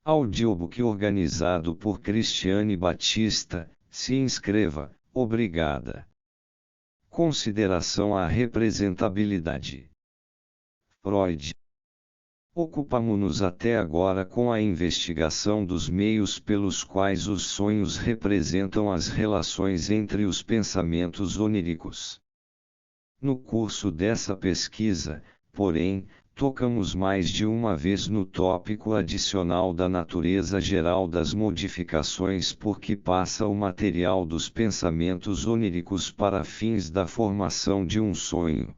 Audiobook organizado por Cristiane Batista. Se inscreva, obrigada. Consideração à representabilidade. Freud. Ocupamo-nos até agora com a investigação dos meios pelos quais os sonhos representam as relações entre os pensamentos oníricos. No curso dessa pesquisa, porém, tocamos mais de uma vez no tópico adicional da natureza geral das modificações por que passa o material dos pensamentos oníricos para fins da formação de um sonho.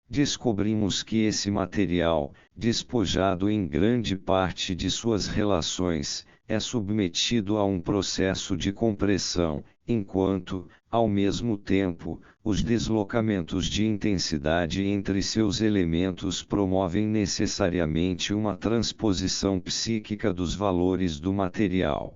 Descobrimos que esse material, despojado em grande parte de suas relações, é submetido a um processo de compressão, enquanto, ao mesmo tempo, os deslocamentos de intensidade entre seus elementos promovem necessariamente uma transposição psíquica dos valores do material.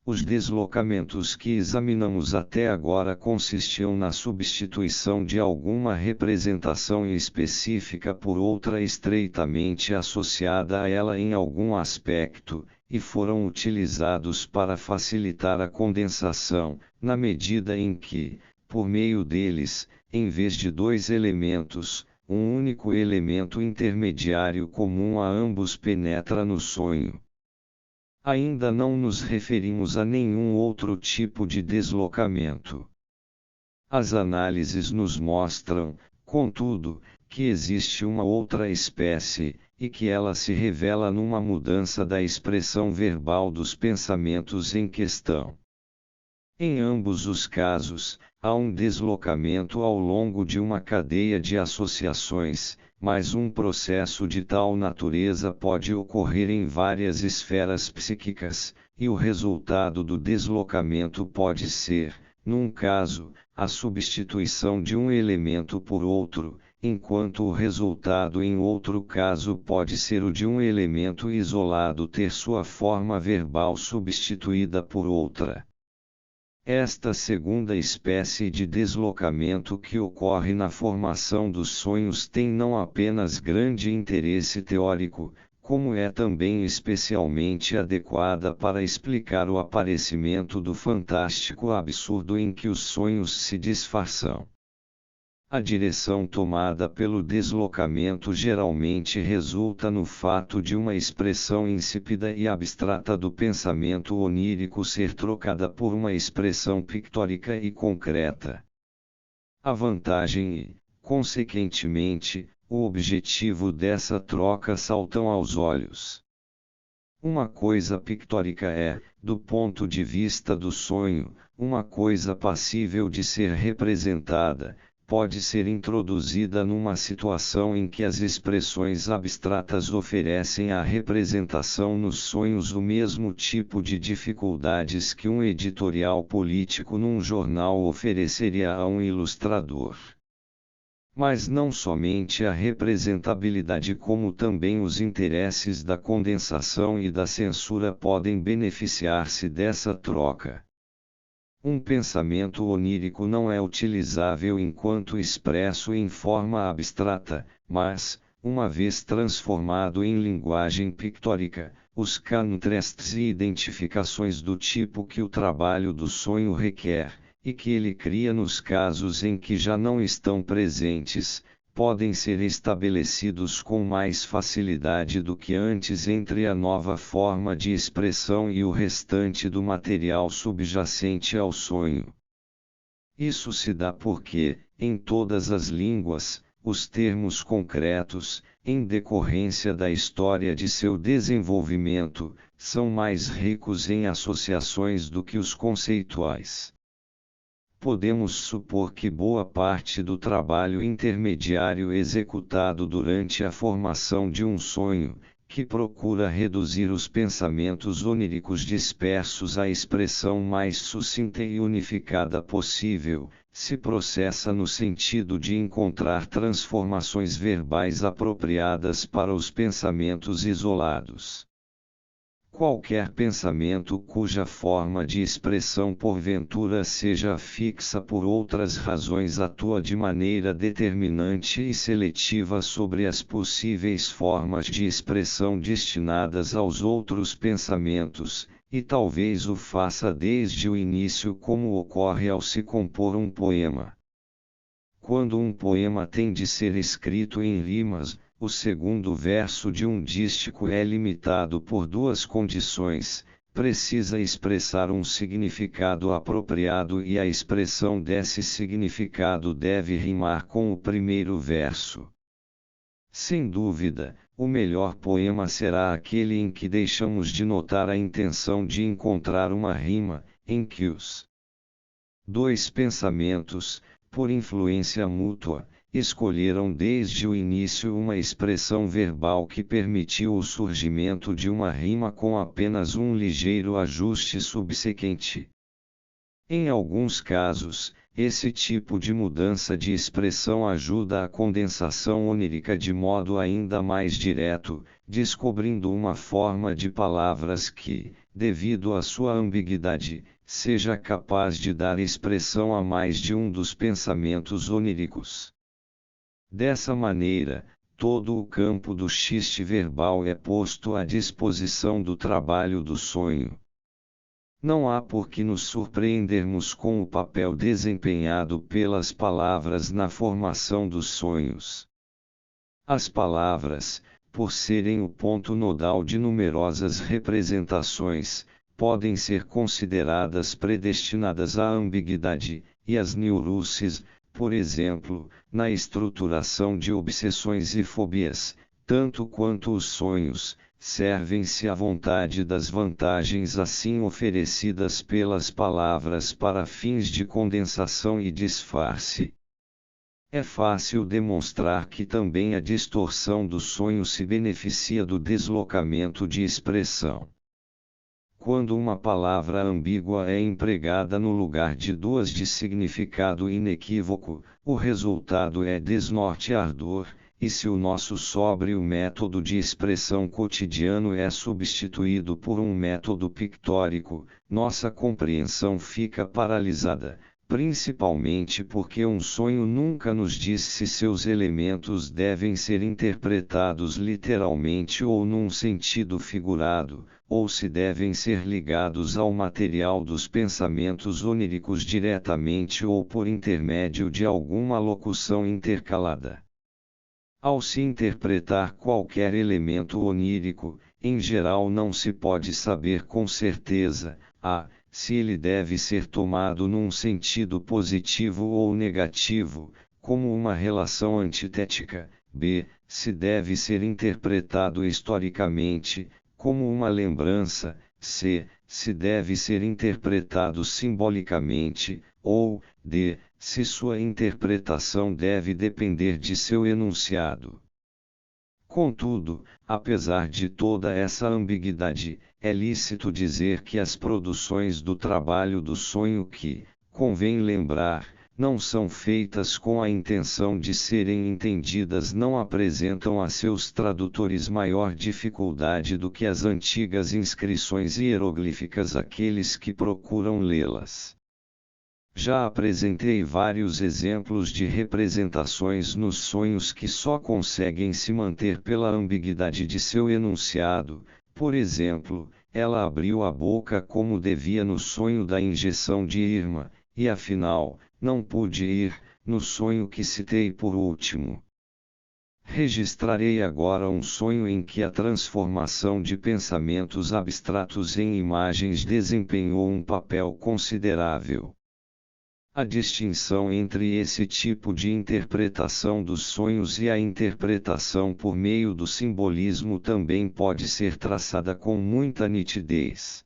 Os deslocamentos que examinamos até agora consistiam na substituição de alguma representação específica por outra estreitamente associada a ela em algum aspecto, e foram utilizados para facilitar a condensação, na medida em que, por meio deles, em vez de dois elementos, um único elemento intermediário comum a ambos penetra no sonho. Ainda não nos referimos a nenhum outro tipo de deslocamento. As análises nos mostram, contudo, que existe uma outra espécie, e que ela se revela numa mudança da expressão verbal dos pensamentos em questão. Em ambos os casos, há um deslocamento ao longo de uma cadeia de associações, mas um processo de tal natureza pode ocorrer em várias esferas psíquicas, e o resultado do deslocamento pode ser, num caso, a substituição de um elemento por outro, enquanto o resultado em outro caso pode ser o de um elemento isolado ter sua forma verbal substituída por outra. Esta segunda espécie de deslocamento que ocorre na formação dos sonhos tem não apenas grande interesse teórico, como é também especialmente adequada para explicar o aparecimento do fantástico absurdo em que os sonhos se disfarçam. A direção tomada pelo deslocamento geralmente resulta no fato de uma expressão insípida e abstrata do pensamento onírico ser trocada por uma expressão pictórica e concreta. A vantagem e, consequentemente, o objetivo dessa troca saltam aos olhos. Uma coisa pictórica é, do ponto de vista do sonho, uma coisa passível de ser representada. Pode ser introduzida numa situação em que as expressões abstratas oferecem à representação nos sonhos o mesmo tipo de dificuldades que um editorial político num jornal ofereceria a um ilustrador. Mas não somente a representabilidade como também os interesses da condensação e da censura podem beneficiar-se dessa troca. Um pensamento onírico não é utilizável enquanto expresso em forma abstrata, mas, uma vez transformado em linguagem pictórica, os contrastes e identificações do tipo que o trabalho do sonho requer, e que ele cria nos casos em que já não estão presentes, podem ser estabelecidos com mais facilidade do que antes entre a nova forma de expressão e o restante do material subjacente ao sonho. Isso se dá porque, em todas as línguas, os termos concretos, em decorrência da história de seu desenvolvimento, são mais ricos em associações do que os conceituais. Podemos supor que boa parte do trabalho intermediário executado durante a formação de um sonho, que procura reduzir os pensamentos oníricos dispersos à expressão mais sucinta e unificada possível, se processa no sentido de encontrar transformações verbais apropriadas para os pensamentos isolados. Qualquer pensamento cuja forma de expressão porventura seja fixa por outras razões atua de maneira determinante e seletiva sobre as possíveis formas de expressão destinadas aos outros pensamentos, e talvez o faça desde o início, como ocorre ao se compor um poema. Quando um poema tem de ser escrito em rimas, o segundo verso de um dístico é limitado por duas condições: precisa expressar um significado apropriado e a expressão desse significado deve rimar com o primeiro verso. Sem dúvida, o melhor poema será aquele em que deixamos de notar a intenção de encontrar uma rima, em que os dois pensamentos, por influência mútua, escolheram desde o início uma expressão verbal que permitiu o surgimento de uma rima com apenas um ligeiro ajuste subsequente. Em alguns casos, esse tipo de mudança de expressão ajuda a condensação onírica de modo ainda mais direto, descobrindo uma forma de palavras que, devido à sua ambiguidade, seja capaz de dar expressão a mais de um dos pensamentos oníricos. Dessa maneira, todo o campo do xiste verbal é posto à disposição do trabalho do sonho. Não há por que nos surpreendermos com o papel desempenhado pelas palavras na formação dos sonhos. As palavras, por serem o ponto nodal de numerosas representações, podem ser consideradas predestinadas à ambiguidade, e as neuroses, por exemplo, na estruturação de obsessões e fobias, tanto quanto os sonhos, servem-se à vontade das vantagens assim oferecidas pelas palavras para fins de condensação e disfarce. É fácil demonstrar que também a distorção do sonho se beneficia do deslocamento de expressão. Quando uma palavra ambígua é empregada no lugar de duas de significado inequívoco, o resultado é desnorteador, e se o nosso sóbrio método de expressão cotidiano é substituído por um método pictórico, nossa compreensão fica paralisada, principalmente porque um sonho nunca nos diz se seus elementos devem ser interpretados literalmente ou num sentido figurado, ou se devem ser ligados ao material dos pensamentos oníricos diretamente ou por intermédio de alguma locução intercalada. Ao se interpretar qualquer elemento onírico, em geral não se pode saber com certeza, a, se ele deve ser tomado num sentido positivo ou negativo, como uma relação antitética, b, se deve ser interpretado historicamente, como uma lembrança, c, se deve ser interpretado simbolicamente, ou, d, se sua interpretação deve depender de seu enunciado. Contudo, apesar de toda essa ambiguidade, é lícito dizer que as produções do trabalho do sonho que, convém lembrar, não são feitas com a intenção de serem entendidas não apresentam a seus tradutores maior dificuldade do que as antigas inscrições hieroglíficas àqueles que procuram lê-las. Já apresentei vários exemplos de representações nos sonhos que só conseguem se manter pela ambiguidade de seu enunciado. Por exemplo, ela abriu a boca como devia no sonho da injeção de Irma, e afinal, não pude ir, no sonho que citei por último. Registrarei agora um sonho em que a transformação de pensamentos abstratos em imagens desempenhou um papel considerável. A distinção entre esse tipo de interpretação dos sonhos e a interpretação por meio do simbolismo também pode ser traçada com muita nitidez.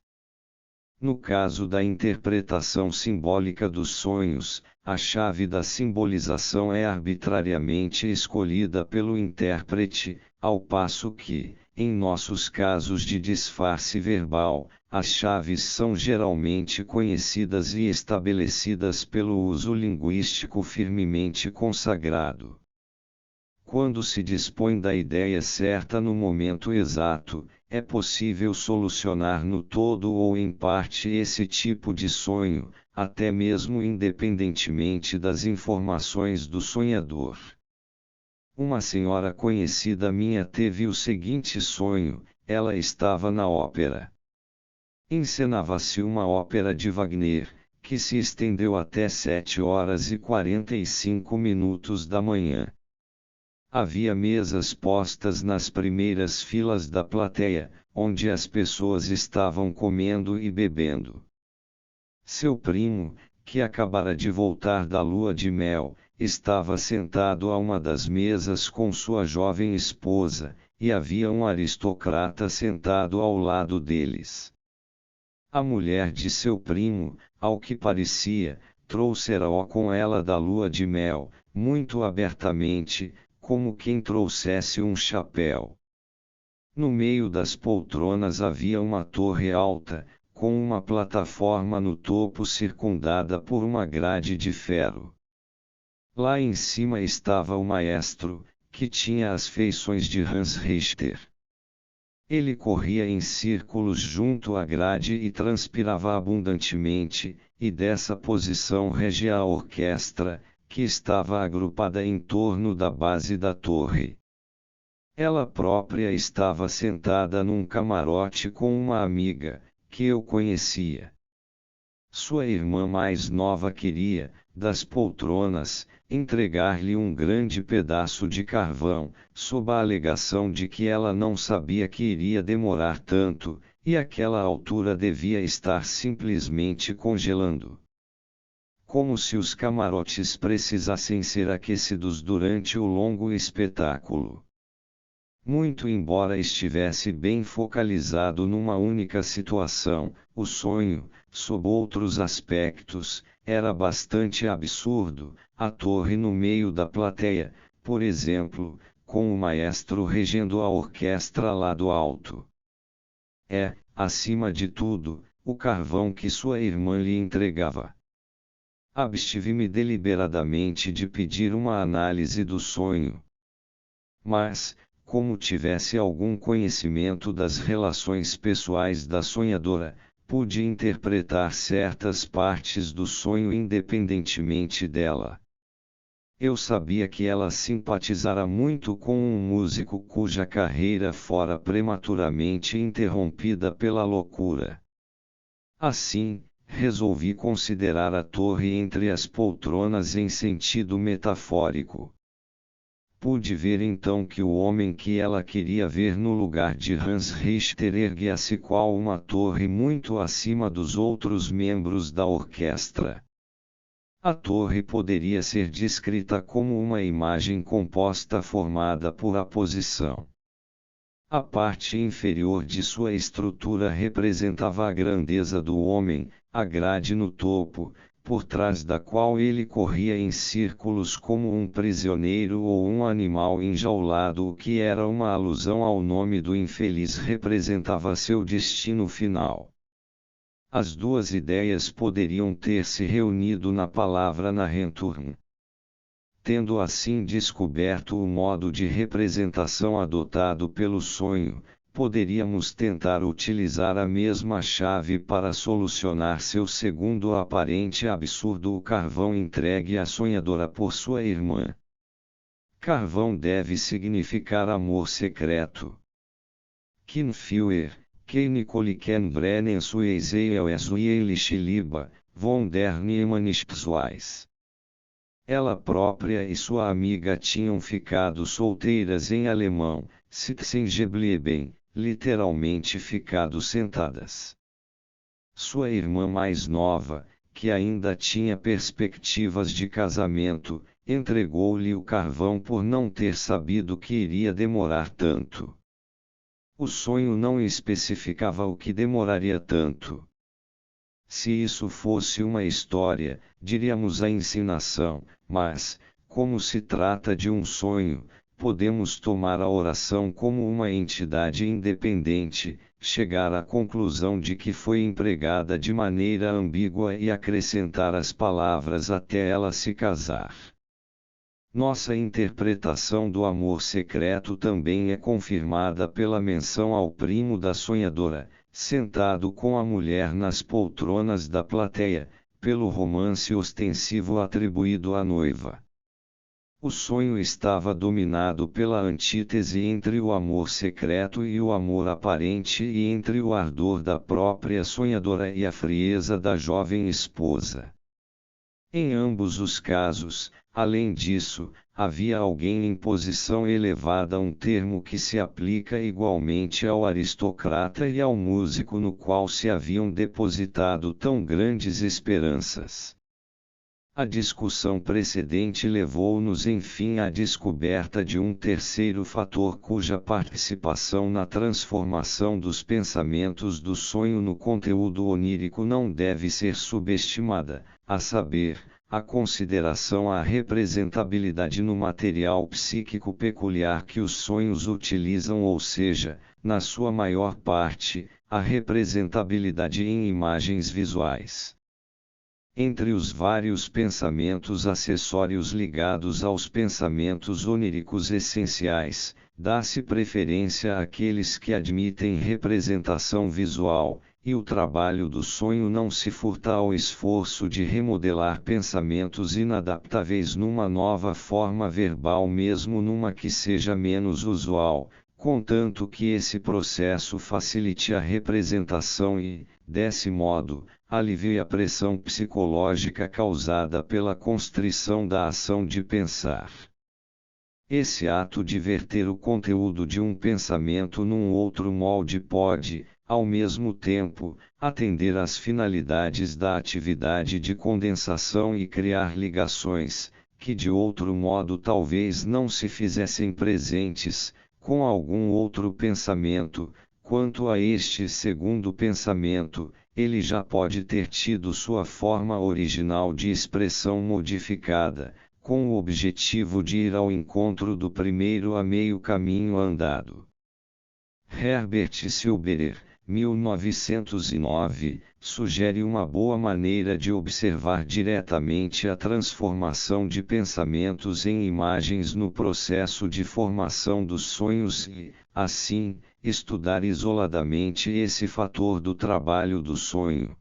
No caso da interpretação simbólica dos sonhos, a chave da simbolização é arbitrariamente escolhida pelo intérprete, ao passo que, em nossos casos de disfarce verbal, as chaves são geralmente conhecidas e estabelecidas pelo uso linguístico firmemente consagrado. Quando se dispõe da ideia certa no momento exato, é possível solucionar no todo ou em parte esse tipo de sonho, até mesmo independentemente das informações do sonhador. Uma senhora conhecida minha teve o seguinte sonho: ela estava na ópera. Encenava-se uma ópera de Wagner, que se estendeu até 7h45 da manhã. Havia mesas postas nas primeiras filas da plateia, onde as pessoas estavam comendo e bebendo. Seu primo, que acabara de voltar da lua de mel, estava sentado a uma das mesas com sua jovem esposa, e havia um aristocrata sentado ao lado deles. A mulher de seu primo, ao que parecia, trouxera-o com ela da lua de mel, muito abertamente, como quem trouxesse um chapéu. No meio das poltronas havia uma torre alta, com uma plataforma no topo circundada por uma grade de ferro. Lá em cima estava o maestro, que tinha as feições de Hans Richter. Ele corria em círculos junto à grade e transpirava abundantemente, e dessa posição regia a orquestra, que estava agrupada em torno da base da torre. Ela própria estava sentada num camarote com uma amiga, que eu conhecia. Sua irmã mais nova queria, das poltronas, entregar-lhe um grande pedaço de carvão, sob a alegação de que ela não sabia que iria demorar tanto, e aquela altura devia estar simplesmente congelando. Como se os camarotes precisassem ser aquecidos durante o longo espetáculo. Muito embora estivesse bem focalizado numa única situação, o sonho, sob outros aspectos, era bastante absurdo. A torre no meio da plateia, por exemplo, com o maestro regendo a orquestra lá do alto. Acima de tudo, o carvão que sua irmã lhe entregava. Abstive-me deliberadamente de pedir uma análise do sonho. Mas, como tivesse algum conhecimento das relações pessoais da sonhadora, pude interpretar certas partes do sonho independentemente dela. Eu sabia que ela simpatizara muito com um músico cuja carreira fora prematuramente interrompida pela loucura. Assim, resolvi considerar a torre entre as poltronas em sentido metafórico. Pude ver então que o homem que ela queria ver no lugar de Hans Richter erguia-se qual uma torre muito acima dos outros membros da orquestra. A torre poderia ser descrita como uma imagem composta formada por aposição. A parte inferior de sua estrutura representava a grandeza do homem, a grade no topo, por trás da qual ele corria em círculos como um prisioneiro ou um animal enjaulado. O que era uma alusão ao nome do infeliz representava seu destino final. As duas ideias poderiam ter se reunido na palavra Narrenturm. Tendo assim descoberto o modo de representação adotado pelo sonho, poderíamos tentar utilizar a mesma chave para solucionar seu segundo aparente absurdo: o carvão entregue à sonhadora por sua irmã. Carvão deve significar amor secreto. Kinführer, que Nicole Brennen Suezel Esuelich Liba, von der Niemannschweis. Ela própria e sua amiga tinham ficado solteiras em alemão, sitzen geblieben, literalmente ficado sentadas. Sua irmã mais nova, que ainda tinha perspectivas de casamento, entregou-lhe o carvão por não ter sabido que iria demorar tanto. O sonho não especificava o que demoraria tanto. Se isso fosse uma história, diríamos a encenação, mas, como se trata de um sonho, podemos tomar a oração como uma entidade independente, chegar à conclusão de que foi empregada de maneira ambígua e acrescentar as palavras até ela se casar. Nossa interpretação do amor secreto também é confirmada pela menção ao primo da sonhadora, sentado com a mulher nas poltronas da plateia, pelo romance ostensivo atribuído à noiva. O sonho estava dominado pela antítese entre o amor secreto e o amor aparente e entre o ardor da própria sonhadora e a frieza da jovem esposa. Em ambos os casos, além disso, havia alguém em posição elevada, um termo que se aplica igualmente ao aristocrata e ao músico no qual se haviam depositado tão grandes esperanças. A discussão precedente levou-nos enfim à descoberta de um terceiro fator cuja participação na transformação dos pensamentos do sonho no conteúdo onírico não deve ser subestimada, a saber, a consideração à representabilidade no material psíquico peculiar que os sonhos utilizam, ou seja, na sua maior parte, a representabilidade em imagens visuais. Entre os vários pensamentos acessórios ligados aos pensamentos oníricos essenciais, dá-se preferência àqueles que admitem representação visual, e o trabalho do sonho não se furta ao esforço de remodelar pensamentos inadaptáveis numa nova forma verbal, mesmo numa que seja menos usual, contanto que esse processo facilite a representação e, desse modo, alivie a pressão psicológica causada pela constrição da ação de pensar. Esse ato de verter o conteúdo de um pensamento num outro molde pode, ao mesmo tempo, atender às finalidades da atividade de condensação e criar ligações, que de outro modo talvez não se fizessem presentes, com algum outro pensamento. Quanto a este segundo pensamento, ele já pode ter tido sua forma original de expressão modificada, com o objetivo de ir ao encontro do primeiro a meio caminho andado. Herbert Silberer, 1909, sugere uma boa maneira de observar diretamente a transformação de pensamentos em imagens no processo de formação dos sonhos e, assim, estudar isoladamente esse fator do trabalho do sonho.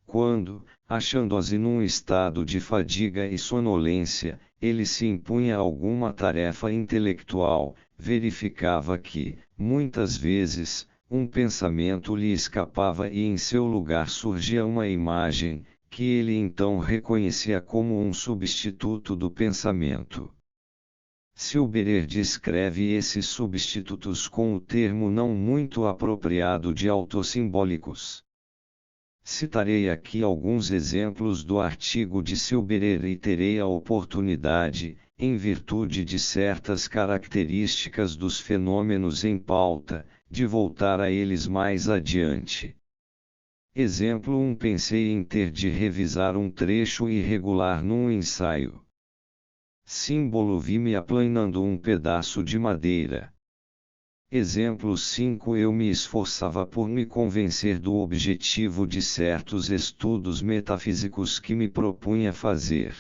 Quando, achando-se num estado de fadiga e sonolência, ele se impunha alguma tarefa intelectual, verificava que, muitas vezes, um pensamento lhe escapava e em seu lugar surgia uma imagem, que ele então reconhecia como um substituto do pensamento. Silberer descreve esses substitutos com o termo não muito apropriado de autossimbólicos. Citarei aqui alguns exemplos do artigo de Silberer e terei a oportunidade, em virtude de certas características dos fenômenos em pauta, de voltar a eles mais adiante. Exemplo 1: pensei em ter de revisar um trecho irregular num ensaio. Símbolo: vi-me aplanando um pedaço de madeira. Exemplo 5: eu me esforçava por me convencer do objetivo de certos estudos metafísicos que me propunha fazer.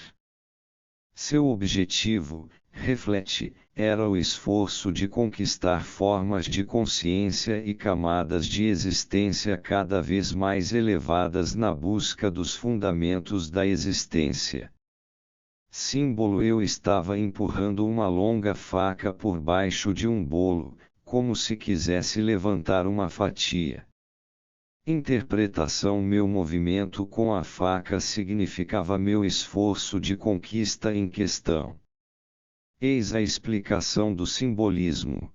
Seu objetivo, reflete, era o esforço de conquistar formas de consciência e camadas de existência cada vez mais elevadas na busca dos fundamentos da existência. Símbolo: eu estava empurrando uma longa faca por baixo de um bolo, como se quisesse levantar uma fatia. Interpretação: meu movimento com a faca significava meu esforço de conquista em questão. Eis a explicação do simbolismo.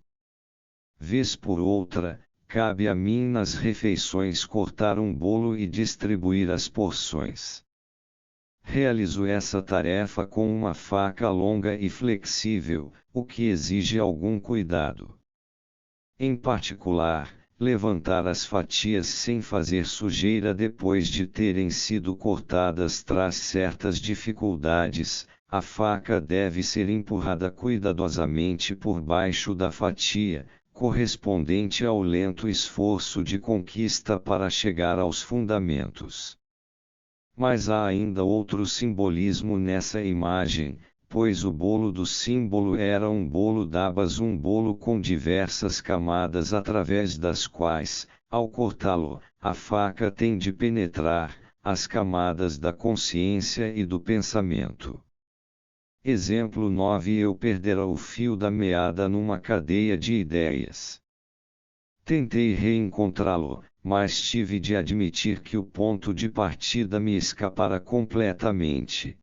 Vez por outra, cabe a mim nas refeições cortar um bolo e distribuir as porções. Realizo essa tarefa com uma faca longa e flexível, o que exige algum cuidado. Em particular, levantar as fatias sem fazer sujeira depois de terem sido cortadas traz certas dificuldades. A faca deve ser empurrada cuidadosamente por baixo da fatia, correspondente ao lento esforço de conquista para chegar aos fundamentos. Mas há ainda outro simbolismo nessa imagem, pois o bolo do símbolo era um bolo d'abas, um bolo com diversas camadas através das quais, ao cortá-lo, a faca tem de penetrar as camadas da consciência e do pensamento. Exemplo 9. Eu perderá o fio da meada numa cadeia de ideias. Tentei reencontrá-lo, mas tive de admitir que o ponto de partida me escapara completamente.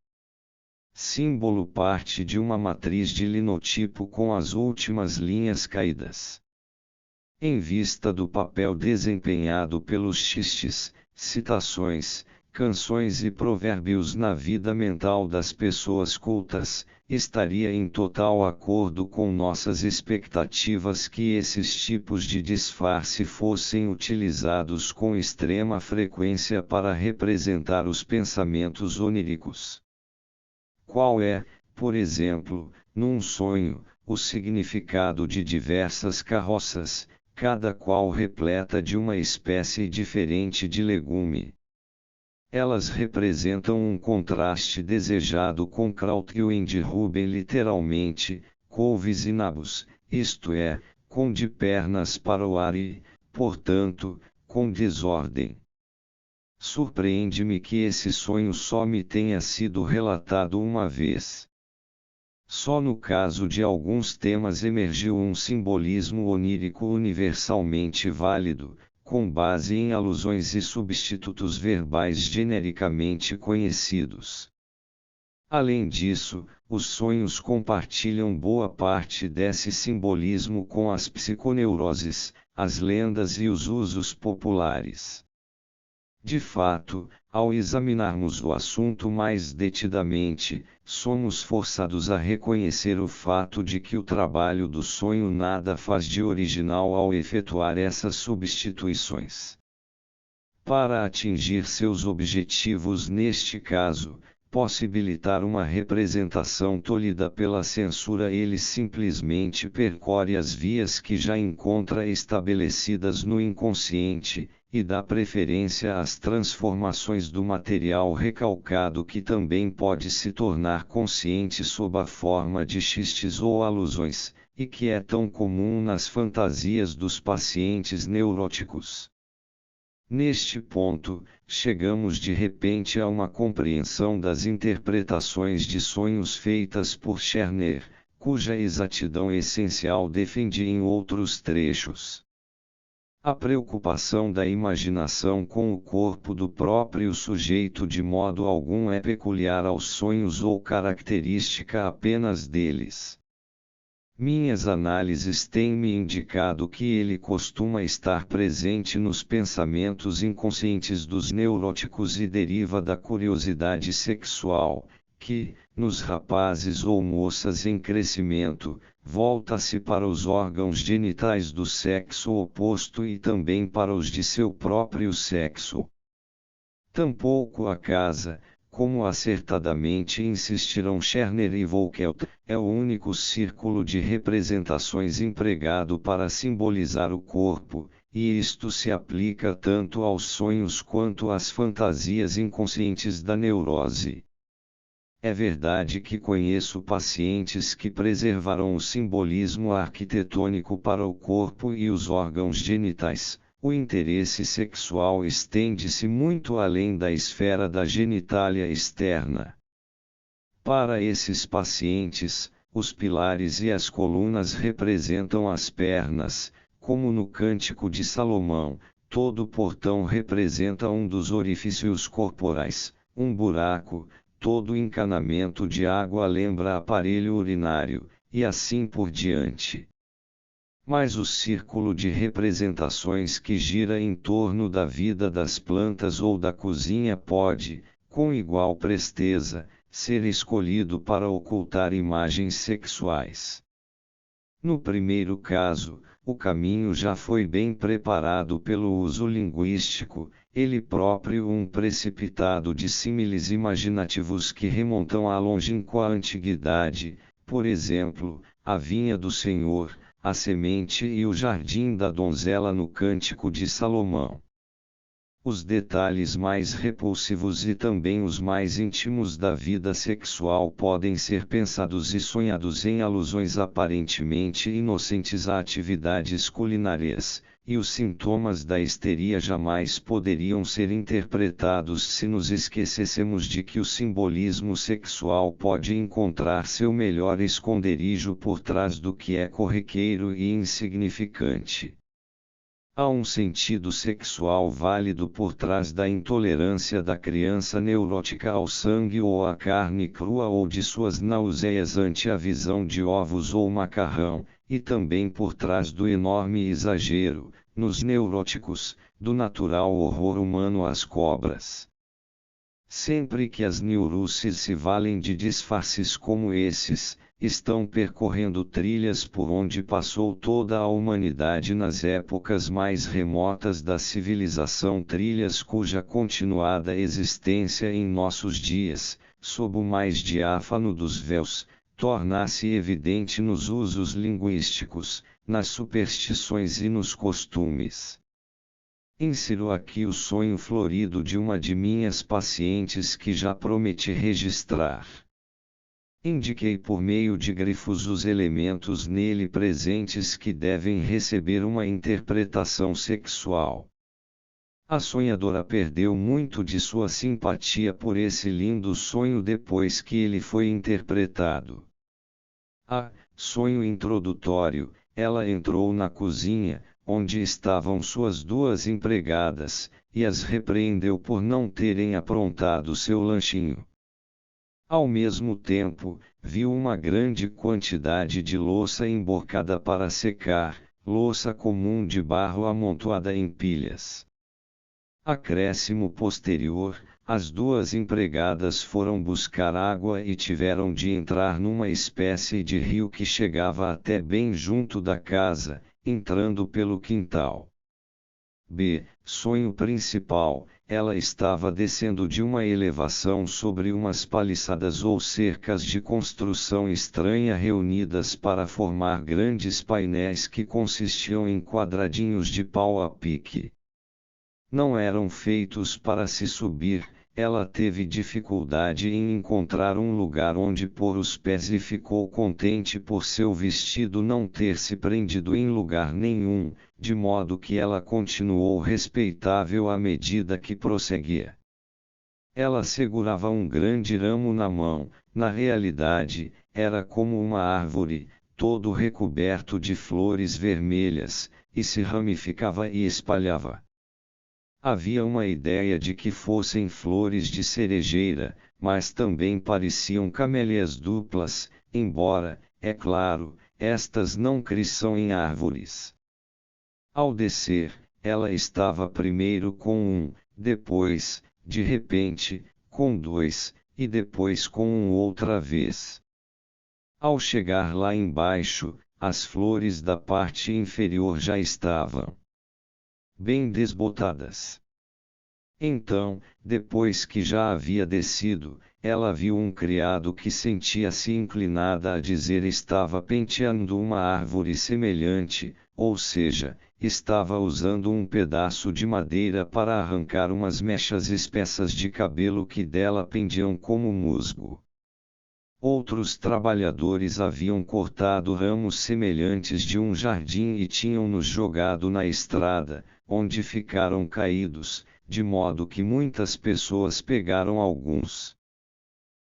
Símbolo parte de uma matriz de linotipo com as últimas linhas caídas. Em vista do papel desempenhado pelos xistes, citações, canções e provérbios na vida mental das pessoas cultas, estaria em total acordo com nossas expectativas que esses tipos de disfarce fossem utilizados com extrema frequência para representar os pensamentos oníricos. Qual é, por exemplo, num sonho, o significado de diversas carroças, cada qual repleta de uma espécie diferente de legume? Elas representam um contraste desejado com Krautwin de Ruben, literalmente, couves e nabos, isto é, com de pernas para o ar e, portanto, com desordem. Surpreende-me que esse sonho só me tenha sido relatado uma vez. Só no caso de alguns temas emergiu um simbolismo onírico universalmente válido, com base em alusões e substitutos verbais genericamente conhecidos. Além disso, os sonhos compartilham boa parte desse simbolismo com as psiconeuroses, as lendas e os usos populares. De fato, ao examinarmos o assunto mais detidamente, somos forçados a reconhecer o fato de que o trabalho do sonho nada faz de original ao efetuar essas substituições. Para atingir seus objetivos neste caso, possibilitar uma representação tolhida pela censura, ele simplesmente percorre as vias que já encontra estabelecidas no inconsciente, e dá preferência às transformações do material recalcado que também pode se tornar consciente sob a forma de xistes ou alusões, e que é tão comum nas fantasias dos pacientes neuróticos. Neste ponto, chegamos de repente a uma compreensão das interpretações de sonhos feitas por Scherner, cuja exatidão essencial defendi em outros trechos. A preocupação da imaginação com o corpo do próprio sujeito de modo algum é peculiar aos sonhos ou característica apenas deles. Minhas análises têm me indicado que ele costuma estar presente nos pensamentos inconscientes dos neuróticos e deriva da curiosidade sexual, que, nos rapazes ou moças em crescimento, volta-se para os órgãos genitais do sexo oposto e também para os de seu próprio sexo. Tampouco a casa, como acertadamente insistiram Scherner e Volkelt, é o único círculo de representações empregado para simbolizar o corpo, e isto se aplica tanto aos sonhos quanto às fantasias inconscientes da neurose. É verdade que conheço pacientes que preservaram o simbolismo arquitetônico para o corpo e os órgãos genitais. O interesse sexual estende-se muito além da esfera da genitália externa. Para esses pacientes, os pilares e as colunas representam as pernas, como no Cântico de Salomão, todo portão representa um dos orifícios corporais, um buraco, todo encanamento de água lembra aparelho urinário, e assim por diante. Mas o círculo de representações que gira em torno da vida das plantas ou da cozinha pode, com igual presteza, ser escolhido para ocultar imagens sexuais. No primeiro caso, o caminho já foi bem preparado pelo uso linguístico, ele próprio um precipitado de símiles imaginativos que remontam à longínqua antiguidade, por exemplo, a vinha do Senhor, a semente e o jardim da donzela no Cântico de Salomão. Os detalhes mais repulsivos e também os mais íntimos da vida sexual podem ser pensados e sonhados em alusões aparentemente inocentes a atividades culinárias, e os sintomas da histeria jamais poderiam ser interpretados se nos esquecêssemos de que o simbolismo sexual pode encontrar seu melhor esconderijo por trás do que é corriqueiro e insignificante. Há um sentido sexual válido por trás da intolerância da criança neurótica ao sangue ou à carne crua ou de suas náuseas ante a visão de ovos ou macarrão, e também por trás do enorme exagero, nos neuróticos, do natural horror humano às cobras. Sempre que as neuroses se valem de disfarces como esses, estão percorrendo trilhas por onde passou toda a humanidade nas épocas mais remotas da civilização, trilhas cuja continuada existência em nossos dias, sob o mais diáfano dos véus, torna-se evidente nos usos linguísticos, nas superstições e nos costumes. Insiro aqui o sonho florido de uma de minhas pacientes que já prometi registrar. Indiquei por meio de grifos os elementos nele presentes que devem receber uma interpretação sexual. A sonhadora perdeu muito de sua simpatia por esse lindo sonho depois que ele foi interpretado. Sonho introdutório. Ela entrou na cozinha, onde estavam suas duas empregadas, e as repreendeu por não terem aprontado seu lanchinho. Ao mesmo tempo, viu uma grande quantidade de louça emborcada para secar, louça comum de barro amontoada em pilhas. Acréscimo posterior, as duas empregadas foram buscar água e tiveram de entrar numa espécie de rio que chegava até bem junto da casa, entrando pelo quintal. Sonho principal. Ela estava descendo de uma elevação sobre umas paliçadas ou cercas de construção estranha reunidas para formar grandes painéis que consistiam em quadradinhos de pau a pique. Não eram feitos para se subir. Ela teve dificuldade em encontrar um lugar onde pôr os pés e ficou contente por seu vestido não ter se prendido em lugar nenhum, de modo que ela continuou respeitável à medida que prosseguia. Ela segurava um grande ramo na mão, na realidade, era como uma árvore, todo recoberto de flores vermelhas, e se ramificava e espalhava. Havia uma ideia de que fossem flores de cerejeira, mas também pareciam camélias duplas, embora, é claro, estas não cresçam em árvores. Ao descer, ela estava primeiro com um, depois, de repente, com dois, e depois com um outra vez. Ao chegar lá embaixo, as flores da parte inferior já estavam bem desbotadas. Então, depois que já havia descido, ela viu um criado que sentia-se inclinada a dizer estava penteando uma árvore semelhante, ou seja, estava usando um pedaço de madeira para arrancar umas mechas espessas de cabelo que dela pendiam como musgo. Outros trabalhadores haviam cortado ramos semelhantes de um jardim e tinham-nos jogado na estrada, onde ficaram caídos, de modo que muitas pessoas pegaram alguns.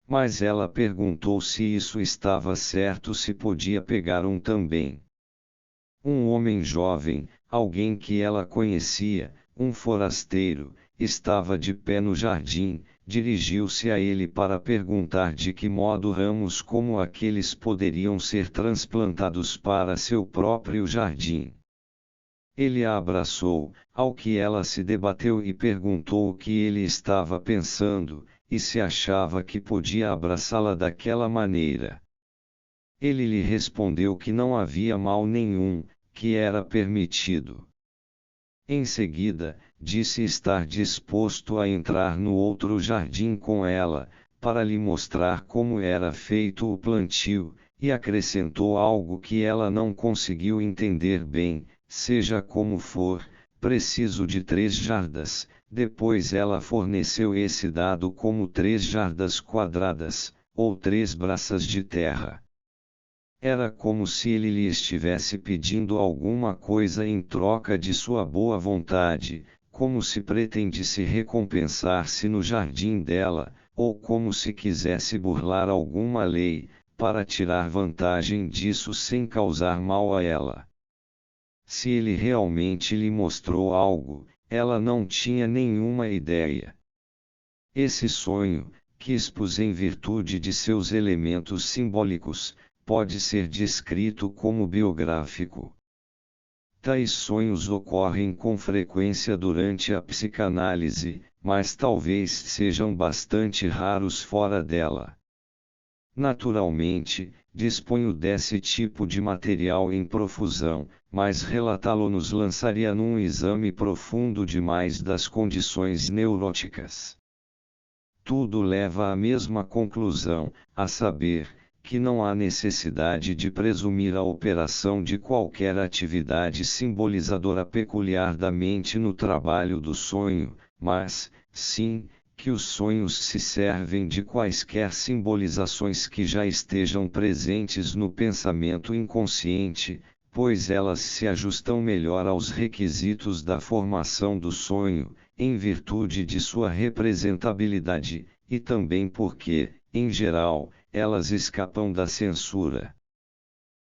Mas ela perguntou se isso estava certo, se podia pegar um também. Um homem jovem, alguém que ela conhecia, um forasteiro, estava de pé no jardim. Dirigiu-se a ele para perguntar de que modo ramos como aqueles poderiam ser transplantados para seu próprio jardim. Ele a abraçou, ao que ela se debateu e perguntou o que ele estava pensando, e se achava que podia abraçá-la daquela maneira. Ele lhe respondeu que não havia mal nenhum, que era permitido. Em seguida, disse estar disposto a entrar no outro jardim com ela, para lhe mostrar como era feito o plantio, e acrescentou algo que ela não conseguiu entender bem: seja como for, preciso de 3 jardas, depois ela forneceu esse dado como 3 jardas quadradas, ou 3 braças de terra. Era como se ele lhe estivesse pedindo alguma coisa em troca de sua boa vontade, como se pretendesse recompensar-se no jardim dela, ou como se quisesse burlar alguma lei, para tirar vantagem disso sem causar mal a ela. Se ele realmente lhe mostrou algo, ela não tinha nenhuma ideia. Esse sonho, que expus em virtude de seus elementos simbólicos, pode ser descrito como biográfico. Tais sonhos ocorrem com frequência durante a psicanálise, mas talvez sejam bastante raros fora dela. Naturalmente, disponho desse tipo de material em profusão, mas relatá-lo nos lançaria num exame profundo demais das condições neuróticas. Tudo leva à mesma conclusão, a saber, que não há necessidade de presumir a operação de qualquer atividade simbolizadora peculiar da mente no trabalho do sonho, mas, sim, que os sonhos se servem de quaisquer simbolizações que já estejam presentes no pensamento inconsciente, pois elas se ajustam melhor aos requisitos da formação do sonho, em virtude de sua representabilidade, e também porque, em geral, elas escapam da censura.